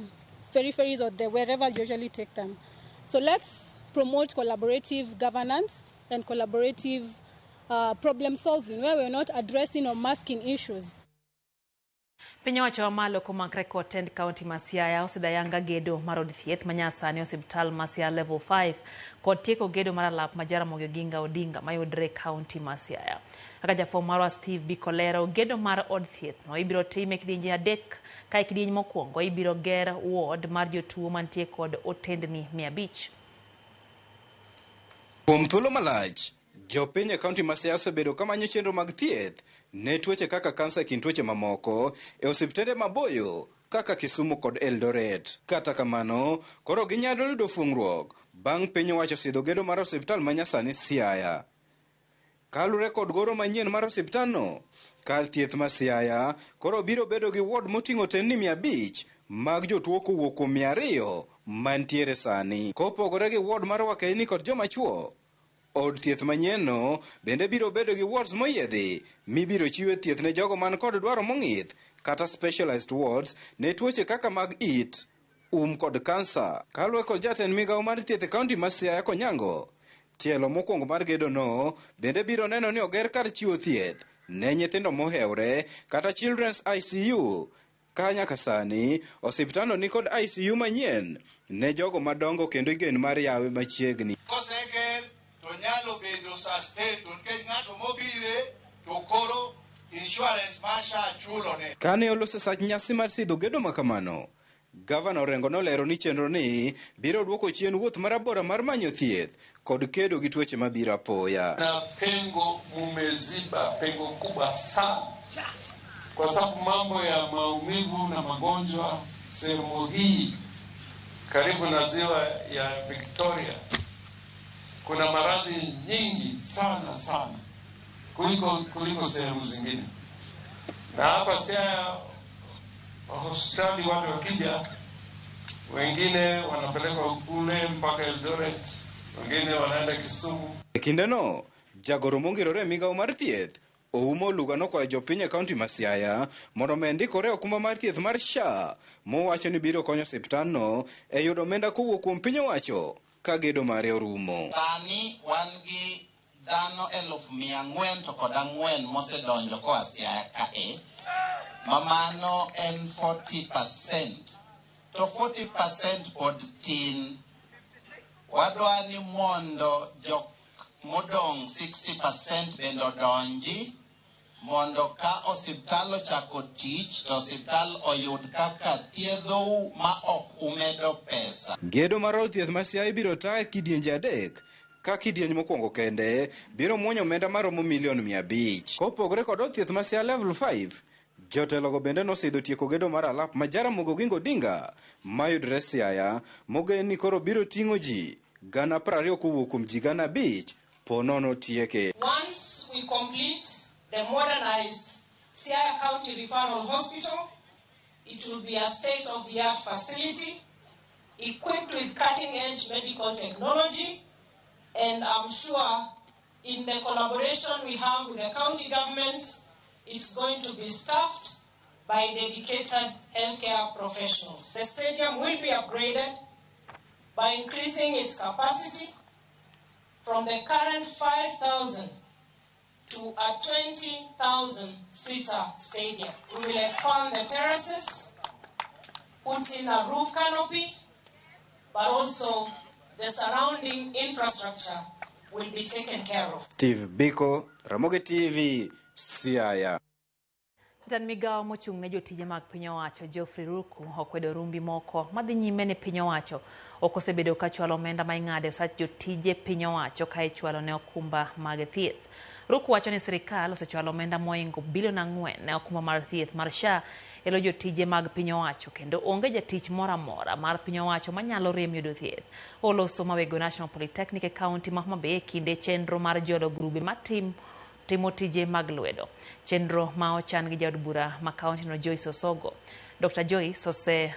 peripheries or wherever you usually take them. So let's promote collaborative governance and collaborative problem solving, where we're not addressing or masking issues. Piny owacho malo komakre kod tend county ma Siaya osedayanga gedo mar od thieth manyasani osiptal ma Siaya level 5 kod tieko gedo mar alap ma Jaramogi Oginga Odinga mayudre county ma Siaya. Kaka jafwambo marwa Steve Bikolero, gedo mar od thieth no ibiro time kidienje 3 ka kidienje mokwongo ibiro ger ward mar jotuo mantie kod otendni 500. Kuom thuolo malach, jopiny e kaunti ma Siaya osebedo kamanyo chenro mag thieth ne tuoche kaka kansa kind tuoche mamoko e osiptende maboyo kaka Kisumu kod Eldoret. Kata kamano, koro ginyalo yudo fungruok bang' piny owacho sidho gedo mar osiptal manyasani Siaya. Kalure kod goro manyien mar osiptalno, kar thieth ma Siaya koro biro bedo gi ward moting'o tendni 500 mag jotuo kowuok kuom 200 mantiere sani. Kopogore gi ward mar wakeni kod joma chuo, od thieth manyienno bende biro bedo gi wards moyiedhi mibiro chiwe thieth ne jogo man kod dwaro mong'ith kata specialized wards ne tuoche kaka mag it, kod kansa. Kalure kod jatend migawo mar thieth e kaunti ma Siaya Konyango, tielo mokwongo mar gedono bende biro neno ni oger kar chiwo thieth ne nyithindo mohewre kata children's ICU. Ka nyaka sani, osiptano ni kod ICU manyien ne jogo madongo kendo igen mar yawe machiegni. Koseger to nyalo bedo sustain to nikech ng'ato mobire to koro insurance masha chulone. Kane olose sach nyasi mar sidho gedo makamano, Gavana Orengo nolero ni chenro ni biro duoko chien wuoth marabora mar manyo thieth kod kedo gi tuoche mabiro apoya. Na pengo mumeziba pengo kubwa sana, kwa sababu mambo ya maumivu na magonjwa sehemu hii karibu na ziwa ya Victoria kuna maradhi nyingi sana kuliko sehemu zingine. Na hapa Siaya hospitali watu wakija, wengine wanapelekwa kule mpaka Eldoret, wengine wanaenda Kisumu. Kindeno, jagoro mongirore migawo mar thieth oumo lugano kwa jopiny e kaunti ma Siaya mondo mendikore okumba mar thieth mar SHA mowacho ni biro konyo osiptandno e yudo omenda kowuok kuom piny owacho ka gedo mare orumo. Sani wan gi dhano 404 mosedonjo koa Siaya kae, mamano en 40%. To 40% pod tin. Wadwani mondo jok modong 60% bendo donji mondo ka osiptal ochako tich to osiptal oyud kaka thiedhou ma ok umedo pesa. Gedo mar od thieth ma Siaya biro tae kidienje 3 ka kidieny mokwongo kende biro muonyo omenda maromo $500,000. Kopogore kod od thieth ma Siaya level 5, jotelogo bende nosidho tieko gedo mar alap ma Jaramogi Oginga Odinga mayudre Siaya mogen ni koro biro ting'o ji 20,000 kowuok kuom ji 5,000 ponono tieke. Once we complete the modernized Siaya County Referral Hospital, it will be a state-of-the-art facility equipped with cutting-edge medical technology, and I'm sure in the collaboration we have with the county government, it's going to be staffed by dedicated healthcare professionals. The stadium will be upgraded by increasing its capacity from the current 5,000 to a 20,000-seater stadium. We will expand the terraces, put in a roof canopy, but also the surrounding infrastructure will be taken care of. Steve Biko, Ramogi TV, Siaya. Jatend migawo mochung' ne jotije mag piny owacho Geoffrey Ruku okwedo rumbi moko madhi nyime ne piny owacho ok osebedo ka chwalo omenda ma ing'ado e sach jotije piny owacho ka ichwalo ne okumba mag thieth. Ruku wacho ni sirikal osechwalo omenda moingo $4 billion ne okumba mar thieth mar SHA e lo jotije mag piny owacho kendo onge jatich moro amora mar piny owacho manyalo rem yudo thieth. Oloso mawego National Polytechnic e kaunti ma Homa Bay kinde chenro mar jolo grube matimo tije mag lwedo. Chenro ma ochan gi jaod bura ma kaunti no Joyce Osogo. Dr. Joyce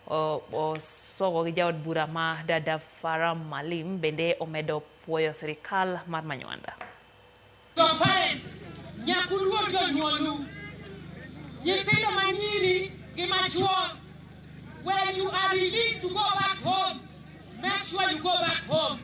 Osogo gi jaod bura ma Dada Faram Malim bende omedo puoyo sirikal mar Manywanda. So parents, nyakuruo jonyuolu, nyithindo manyiri gi machuo, when you are released to go back home, make sure you go back home.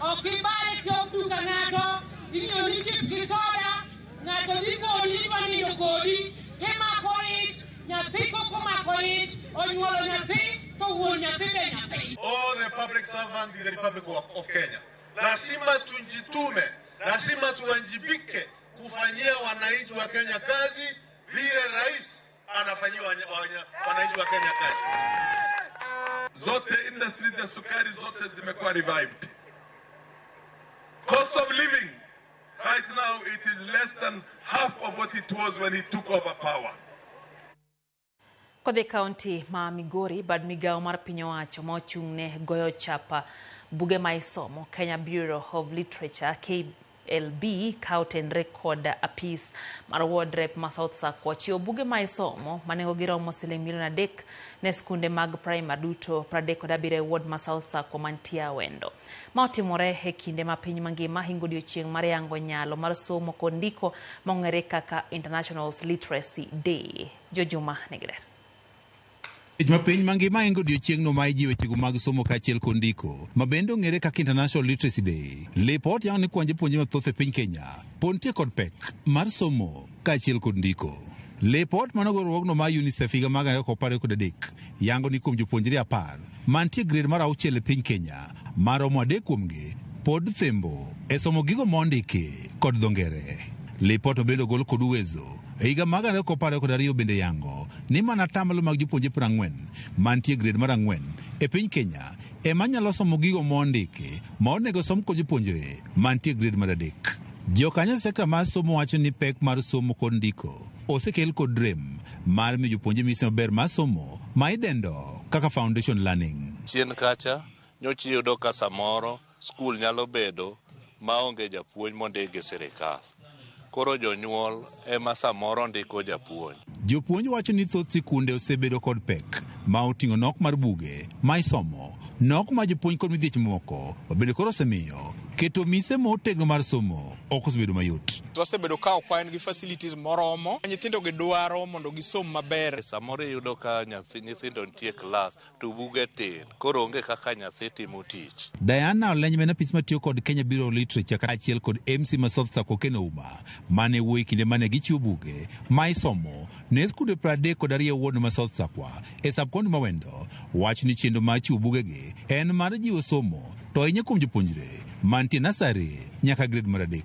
Okibale tok duka ng'ato, inyoni chip kisoda, ng'ato ziko nido gori, temako ich, nyathi koko mako ich, onyuolo nyathi, to wuon nyathi be nyathi. All the public servants in the Republic of Kenya, lazima tujitume, lazima tuwajibike kufanyia wananchi wa Kenya kazi vile rais anafanyia wananchi wa Kenya kazi. Zote industries za sukari zote zimekuwa revived. Cost of living Right now, it is less than half of what it was when he took over power. Kodhi County ma Migori bad migao mar piny owacho ma ochung'ne goyo chapa buge ma isomo Kenya Bureau of Literature KLB kautendre kod apis mar Ward Rep ma South Sakwa chiwo buge ma isomo manengo giromo $3,300,000 ne skunde mag primary duto 37 Ward ma South Sakwa mantie Awendo. Ma otimore e kinde ma piny mangima hingo odiechieng' mar yango nyalo mar somo kod ndiko mong'ere kaka International Literacy Day. Jojuma Negrer. Ma piny mangima ingo odiechieng'no ma iji wechego mag somo kaachiel kod ndiko ma bende ong'ere kaka International Literacy Day. Lipot yango ni kwanje puonje mathoth e piny Kenya pod nitie kod pek mar somo kaachiel kod ndiko. Lipot manogorruogno ma UNICEF higa mag 2013 yango ni kuom jopuonjre 10 mantie grade mar 6 e piny Kenya maromo 3 kuomgi pod thembo e somo gigo mondiki kod dho ngere. Lipot bende ogol kod uwezo e higa mag 2012 bende yango ni mana atamalo mag jopuonje 40 mantie grade mar 4 e piny Kenya ema nyalo somo gigo mondiki ma onego som kod jopuonjre mantie grade mar 3. Jokanyo sekta mar somo wacho ni pek mar somo kod ndiko osekel kod rem mar miyo jopuonje mise maber mar somo ma idendo kaka foundation learning. Chien kacha nyochi yudo ka samoro skul nyalo bedo maonge japuonj mondiki gi sirikal. Koro jonyuol ema samoro ndiko japuonj. Jopuonj wacho ni thoth sikunde osebedo kod pek ma oting'o nok mar buge ma isomo, nok ma jopuonj kod midhiech moko bende koro osemiyo keto mise motegno mar somo ok osebedo mayot. Wasebedo ka okwan gi facilities moromo nyithindo gidwaro mondo gisom maber. Samoro yudo ka nyithindo nitie klas to buge tin, koro onge kaka nyathi timo tich. Diana Olenjme na pis matiyo kod Kenya Bureau of Literature kaachiel kod MC ma South Sakwa Kenouma mane wuoyi kinde mane gichiwo buge ma isomo ne skunde 32 Ward ma South Sakwa e subcounty ma Awendo wach ni chenro mar chiwo bugegi en mar jiwo somo to ahinya kuom jopuonjre mantie nasari nyaka grade mar 3.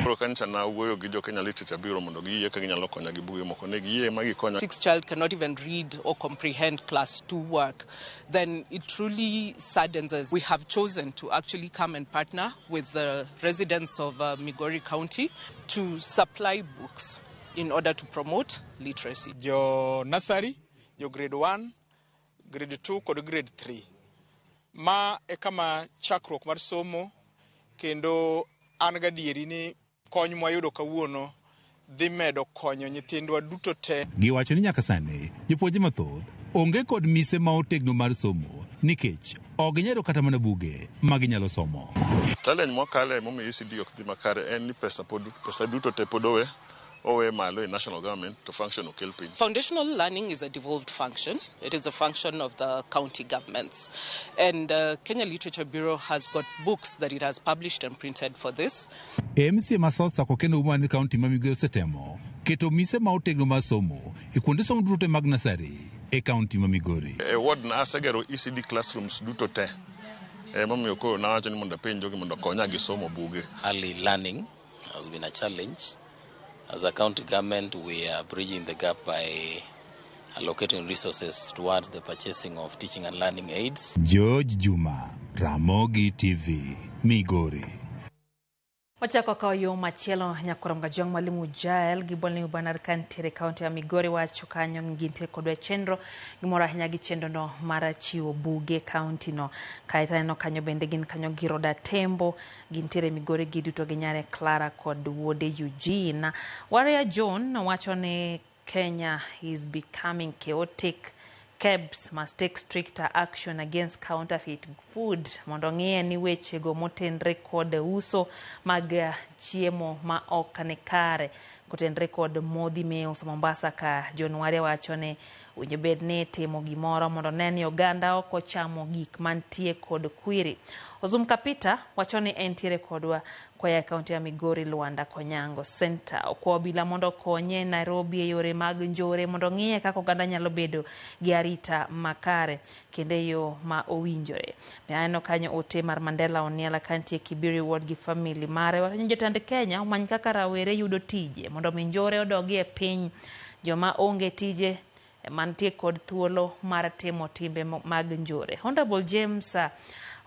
Koro kancha na wuoyo gi jo Kenya Literature Bureau mondo giyie ka ginyalo konya gi buge moko ne giyie ma gikonya. 6 child cannot even read or comprehend class 2 work, then it truly saddens us. We have chosen to actually come and partner with the residents of Migori County to supply books in order to promote literacy. Jo nursery, jo grade 1, grade 2 kod grade 3. Ma e kama chakruok mar somo kendo an gadieri ni kony mwayudo kawuono dhi medo konyo nyithindwa duto te. Giwacho ni nyaka sani jopuonje mathoth onge kod mise ma otegno mar somo nikech ok ginyalo kata mana buge ma ginyalo somo. Challenge mwakale momiyo ECD ok dhi makare en ni pesa duto te pod owe malo in national government to function okel piny. Foundational learning is a devolved function. It is a function of the county governments. And Kenya Literature Bureau has got books that it has published and printed for this. MC ma South Sakwa Kenouma ni county ma Migori setemo keto mise ma otegno mar somo e kuonde somo duto mag nasari e county ma Migori. E ward na asegero ECD classrooms duto te. Momiyo koro nawacho ni mondo penjo gi mondo konya gi somo buge. Early learning has been a challenge. As a county government, we are bridging the gap by allocating resources towards the purchasing of teaching and learning aids. George Juma, Ramogi TV, Migori. Wachako kao yo machielo nyakorom jong mwalimu Jael gibolni ubanar kantere kaunti ya Migori wacho kanyo nginte kodwe chenro gimora hinya gi chenro no mara chiwo buge kaunti no kaita no kanyo bende gin kanyo Giroda Tembo gintere Migori giduto ginyare Clara kod Wode Eugene. Warrior John wacho ne Kenya is becoming chaotic. KEBS must take stricter action against counterfeit food. Mondo ng'e ni weche go motenre kod uso mag chiemo ma ok ne kare kotenre kod modhi miuso Mombasa ka Januari wacho ne winjo bed ne timo gimoro mondo neni oganda ok ochamo gik mantie kod kwiri. Ozum Kapita wacho ne entiere kodwa kwa kaunti ya Migori Luanda Konyango Center okwa bila mondo konye Nairobi e yore mag njore mondo ng'iye kaka oganda nyalo bedo gi arita makare kende yo ma owinjore. Beano kanyo ote mar Mandela Oniela kantie Kibiri Ward gi family mare wacho jotend Kenya omany kaka rawere yudo tije mondo minjore odogi e piny joma onge tije mantie kod thuolo mar timo timbe mag njore. Honorable James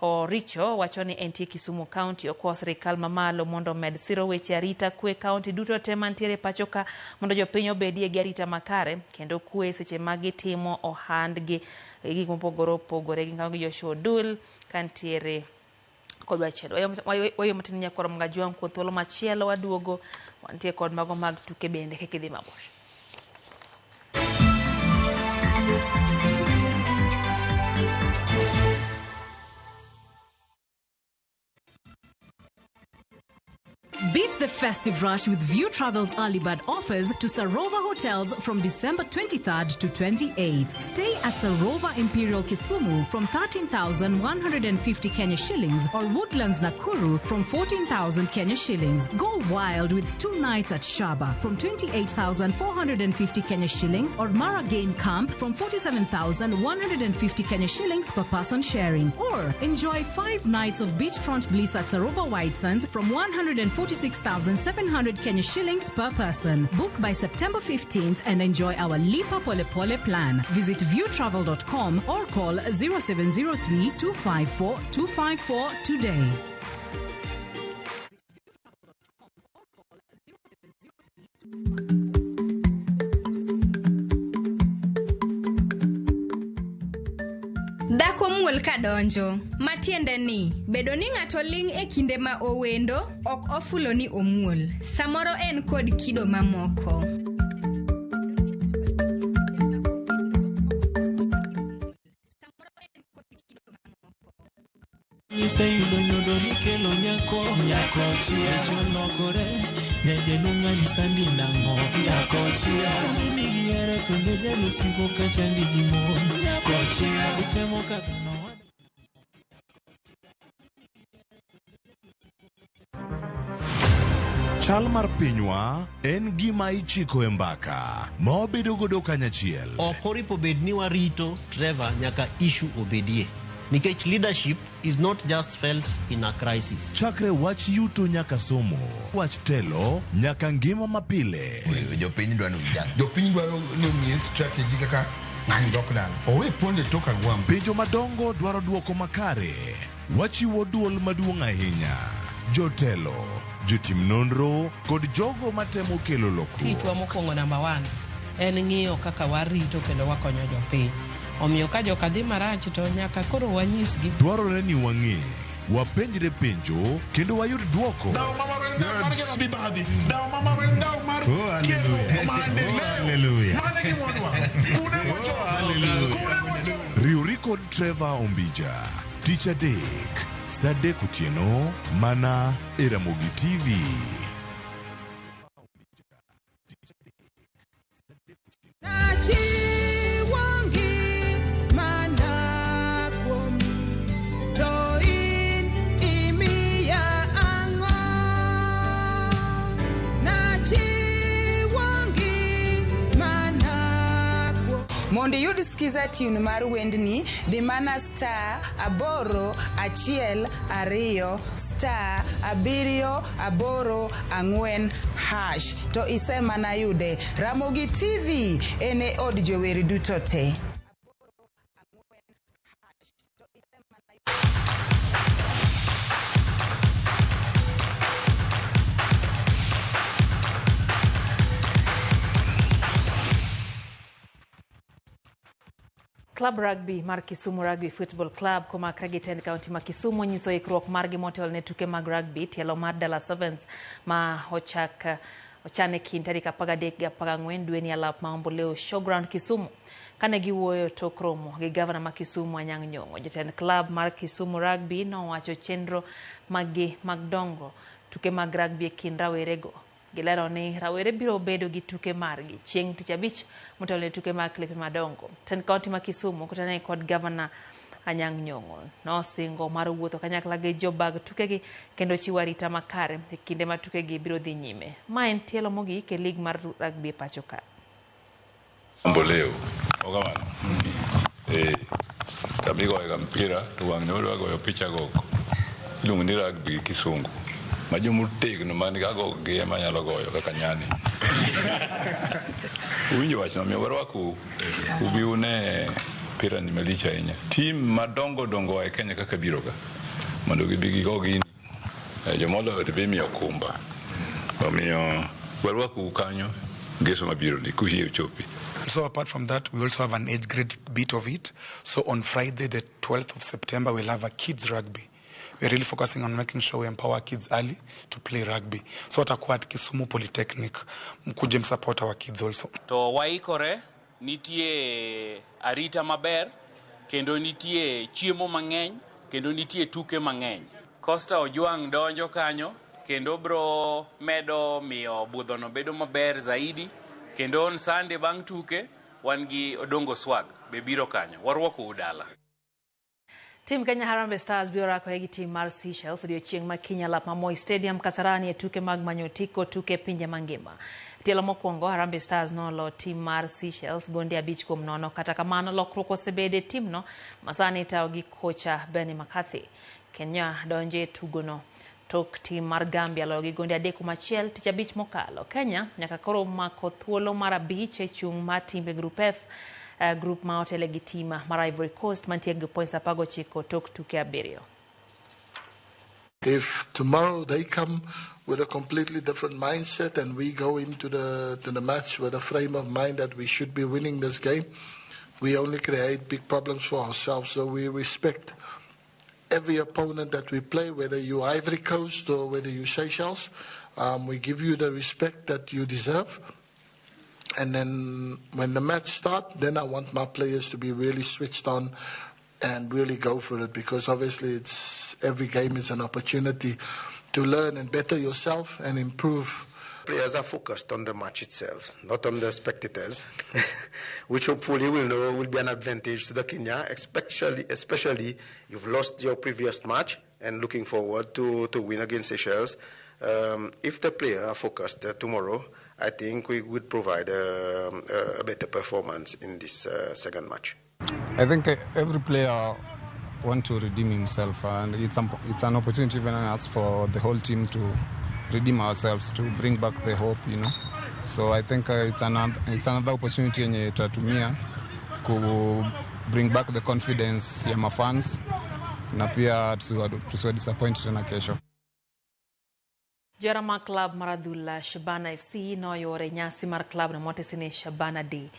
Oricho wacho ni entie Kisumu County okwa sirikal mamalo mondo med siro weche arita kwe county duto te mantiere pachoka mondo jopiny obedie gi arita makare kendo kwe seche magitimo ohandgi gik mopogore opogore gi Joshua Dul kantiere kod Weche. Wayo matin Nyakorom Gajuang kuom thuolo machielo waduogo wantie kod mago mag tuke bende kikidhi mabor. Beat the festive rush with View Travel's early bird offers to Sarova hotels from December 23rd to 28th. Stay at Sarova Imperial Kisumu from 13,150 Kenya shillings or Woodlands Nakuru from 14,000 Kenya shillings. Go wild with 2 nights at Shaba from 28,450 Kenya shillings or Maragain Camp from 47,150 Kenya shillings per person sharing. Or enjoy 5 nights of beachfront bliss at Sarova White Sands from 146,700 Kenya shillings per person. Book by September 15th and enjoy our Lipa Pole Pole plan. Visit viewtravel.com or call 0703 254 254 today. Dhako muol kadonjo, matiende ni bedo ni ng'ato ling e kinde ma owendo ok ofulo ni omuol. Samoro en kod kido mamoko. Iseyudo nyodo ni kelo nyako chia cholokore nyeje nunga ni sandi nango nyako chia ni yere kendo jalo siko kachandi gimo nyako chia utemo katano. Chal mar pinywa en gima ichiko e mbaka ma obedo godo kanyachiel. Okoripo bed ni warito Trevor nyaka issue obedie. Nikech leadership is not just felt in a crisis. Chakre wach yuto nyaka somo, wach telo nyaka ngima mapile. Jopiny dwaro ni strategy kaka ng'ani lockdown. Owe ponde toka gwam. Penjo madongo dwaro duoko makare. Wachiwo duol maduong' ahinya. Jotelo, jotim nonro kod jogo matemo kelo lokruok. Kitwa mokwongo number 1 en ng'iyo kaka warito kendo wakonyo jopiny. Omiyo ka joka dhi marach to nyaka koro wanyisgi. Dwarore ni wang'e, wapenjre penjo kendo wayud duoko. Riuri kod Trevor Ombija, Tich Adek, Saa 3 otieno mana e Ramogi TV. Mondi yud skiza tune mar wendni di mana star 812 star 784 hash to ise mana yude. Ramogi TV ene od jower duto te. Club Rugby mar Kisumu Rugby Football Club koma Kragiten County ma Kisumu nyiso ikruok margi motel ne tuke mag rugby tielo mar Dala Sevens ma ochane kind tarik 13 gi 14 dwe ni alap ma Omboleo Showground Kisumu. Kane giwuoyo tok romo gi gavana ma Kisumu Anyang' Nyong'o, jotend club mar Kisumu Rugby nowacho chenro magi mag dongo tuke mag rugby e kind rawerego. Gilero ni rawere biro bedo gi tuke margi chieng' Tich Abich motel ne tuke mag klepe madongo. Ten County ma Kisumu kotane kod gavana Anyang' Nyong'o nosingo mar wuotho kanyakla gi jobag tukegi kendo chiwo arita makare e kinde ma tukegi biro dhi nyime. Ma en tielo mogik e lig mar rugby e pacho ka. Omboleo ogamano kamigoyo mpira to wang' nyoro agoyo picha go iluongo ni rugby kisungu ma jomotegno man gago gi ema nyalo goyo kaka nyani. Uwinjo wachno miyo warwaku ubi une pira ni malicha ahinya. Tim madongo dongo e Kenya kaka biroga mondo gibigi gogi jomolo de bemi okumba omiyo warwaku kanyo geso mabiro ni kuhie chopi. So apart from that, we also have an age grade bit of it. So on Friday, the 12th of September, we'll have a kids rugby. We're really focusing on making sure we empower kids early to play rugby. So watakuwa at Kisumu Polytechnic, mkuje msupport our kids also. To waikore nitie arita maber, kendo nitie chiemo mang'eny, kendo nitie tuke mang'eny. Costa Ojwang donjo kanyo, kendo bro medo miyo budhono bedo maber zaidi. Kendo on Sunday bang' tuke wangi Odongo Swag be biro kanyo. Warwako udala. Tim Kenya Harambee Stars biro rako egi tim mar Seychelles odiochieng' ma Kenya lap Moi Stadium Kasarani e tuke mag manyotiko tuke pinje mangima. Tielo mokwongo Harambee Stars nolo tim mar Seychelles gonde 5-0 kata kamano lokruok osebede timno masani itawo gi kocha Benny McCarthy. Kenya donje tugono tok tim mar Gambia logi gonde 3-1 tich abich mokalo. Kenya nyaka koro mako thuolo mar 5 e chung' mar timbe Group F, group ma otele gi tim mar Ivory Coast mantie gi points 19 tok tuke 7. If tomorrow they come with a completely different mindset and we go into the match with a frame of mind that we should be winning this game, we only create big problems for ourselves. So we respect every opponent that we play, whether you Ivory Coast or whether you Seychelles. We give you the respect that you deserve. And then when the match starts, then I want my players to be really switched on and really go for it, because obviously every game is an opportunity to learn and better yourself and improve. Players are focused on the match itself, not on the spectators, which hopefully will be an advantage to the Kenya, especially you've lost your previous match and looking forward to win against Seychelles. If the players are focused tomorrow, I think we would provide a better performance in this second match. I think every player wants to redeem himself, and it's an opportunity even us for the whole team to redeem ourselves, to bring back the hope, you know. So I think it's another opportunity yenye tutatumia ku bring back the confidence ya mafans na pia tusiwa disappoint tena kesho. Jarama Club Maradula Shabana FC no yore nyasi mar club na motesine Shabana D.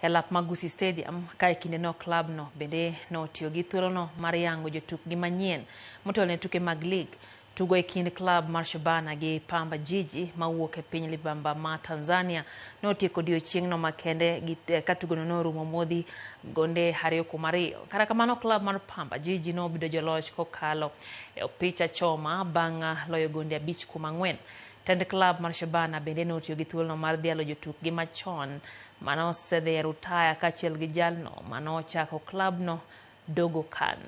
Elap Magusi Stadium kai kinde no club no bende no tiyo gi thuolo no mar yango jotuk gi Manyien motelo ne tuke mag league. Tugo e kind club mar Shabana gi Pamba Jiji mawuok e piny libamba ma Tanzania no tieko odiochieng' no makende gi katugono no rumo modhi gonde 2-2. Kata kamano club mar Pamba Jiji no bido joloch kokalo e opich achoma bang' loyo gonde 5-4. Tend club mar Shabana bende no tiyo gi thuolo no mar dhialo jotuk gi machon mano osedhi rutaya kachiel gi jalno mano chako club no Dogo Khan.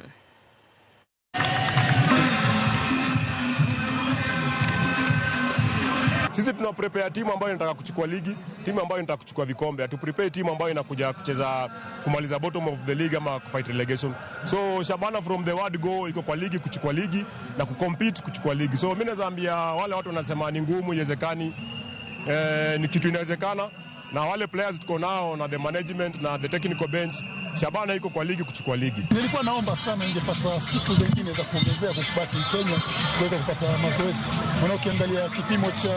Sisi tuna prepare timu ambayo inataka kuchukua ligi, timu ambayo inataka kuchukua vikombe. Atu prepare timu ambayo inakuja kucheza kumaliza bottom of the league ama kufight relegation. So Shabana from the word go iko kwa ligi, kuchukua ligi na kucompete kuchukua ligi. So mimi nazaambia wale watu wanasema ni ngumu, iwezekani, ni kitu inawezekana. Na wale players tuko nao na the management na the technical bench, Shabana iko kwa ligi kuchukua ligi. Nilikuwa naomba sana ningepata siku zingine za kuongezea kubaki Kenya kuweza kupata mazoezi. Maana ukiangalia kipimo cha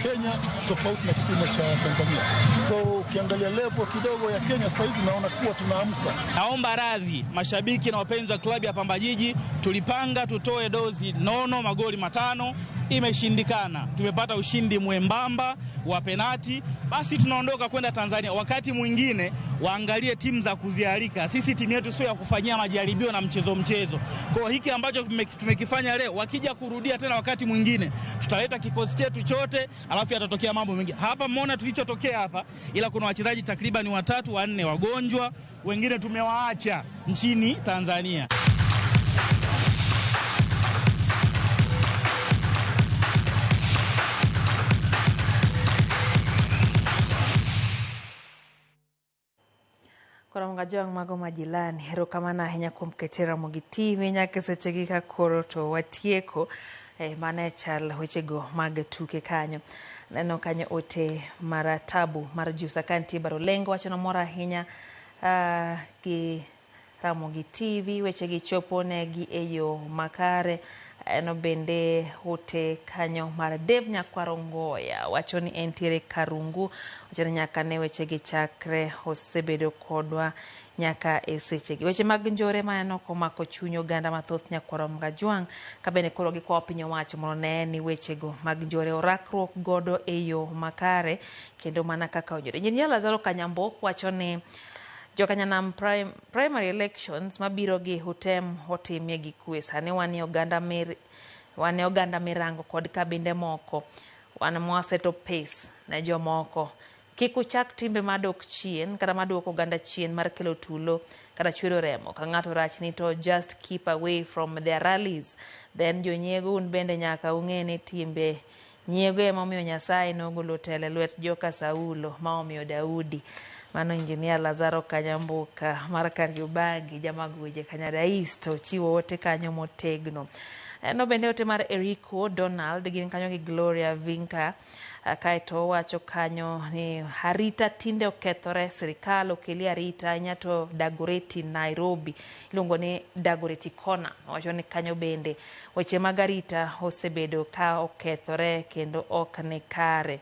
Kenya tofauti na kipimo cha Tanzania. So ukiangalia level kidogo ya Kenya sasa hivi naona kuwa tunaamka. Naomba radhi mashabiki na wapenzi wa klabu ya Pamba Jiji, tulipanga tutoe dozi nono magoli 5, imeshindikana. Tumepata ushindi mwembamba wa penati, basi tunaondoka kwenda Tanzania. Wakati mwingine waangalie timu za kuzialika. Sisi timu yetu sio ya kufanyia majaribio na mchezo. Kwa hiki ambacho tumekifanya leo, wakija kurudia tena wakati mwingine, tutaleta kikosi chetu chote, alafu yatatokea mambo mengi. Hapa mmeona tulichotokea hapa, ila kuna wachezaji takriban 3-4 wagonjwa, wengine tumewaacha nchini Tanzania. Kora mngajang mago majilani hero kamana henya kumketera mogitivi nyake sechegika koro to watieko mane chal wechego mag tuke kanyo neno kanyo ote maratabu marjusa kanti baro lengo wacho na mora hinya ki Ramogi TV weche gi chopo negi eyo makare. Eno bende hote kanyo mar Dev Nyakwarongoya wacho ni entiere Karungu, wacho ni nyaka ne weche gi chakre osebedo kodwa nyaka e seche gi. Weche mag njore maneno komako chuny oganda mathoth Nyakwarom Gajwang' ka bende koro gikwayo piny owacho mondo ne ni weche go mag njore orakruok godo eyo makare kendo mana kaka ojore. Injinia Lazaro Kanyambok wacho ni Jokanyanam primary elections mabiro gi hutem hotimie gi kwe. Sani wan oganda mirango kod kabinde moko wan mwaseto pace na jomoko. Kik uchak timbe madok chien kata maduoko oganda chien mar kelo tulo kata chwero remo. Ka ng'ato rach ni to just keep away from their rallies. Then jonyiego un bende nyaka ung'e ni timbe nyiego ema omiyo Nyasaye nogolo telo e lwet joka Saulo ma omiyo Daudi. Mano Injinia Lazaro Kanyambuka mar Kariobangi jamag weche Kanyada East to chiwo ote kanyo motegno. No bende ote mar Eriko Donald gin kanyo gi Gloria Vinka kaeto wacho kanyo ni harita tinde okethore, sirikal okeli harita nyato Dagoretti Nairobi iluongo ni Dagoretti Corner. Wacho ni kanyo bende weche mag harita osebedo ka okethore kendo ok ne kare.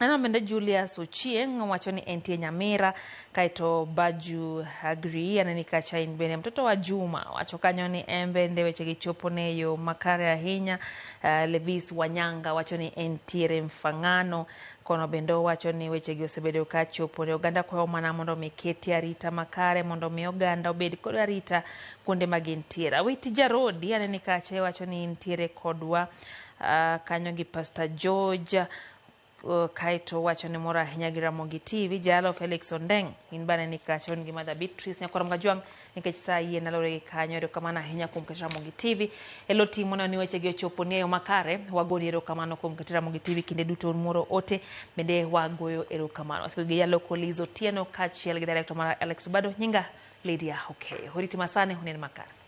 Ano bende Julius Ochieng wacho ni entie Nyamira kaito Baju Agri anani kacha in bende mtoto wa Juma wacho kanyo ni bende weche gi chopo ne yo makare ahinya. Levis Wanyanga wacho ni entiere Mfangano kono bende wacho ni weche gi osebedo ka chopo ne oganda kwa mana mondo miketi arita makare mondo mi oganda obed kod arita kuonde magintiere. Awiti Jarodi anani kacha wacho ni entiere kodwa kanyo gi Pastor George kaito wacho ni mora ahinya gi Ramogi TV. Jalo Felix Ondeng in bane ni kacho ni Mother Beatrice Nyakwarom Gajwang' nikech saa yie nalore kanyo erokamano ahinya kuom keto Ramogi TV elo timo ni weche gi ochopo ni eyo makare. Wagoni erokamano kuom keto Ramogi TV kinde duto moro ote bende wagoyo erokamano. Wasipigi ya Lokolizo Tieno kachiel gi director mara Alex Bado nyinga Lydia Hokeyo. Horiti masane hunen makare.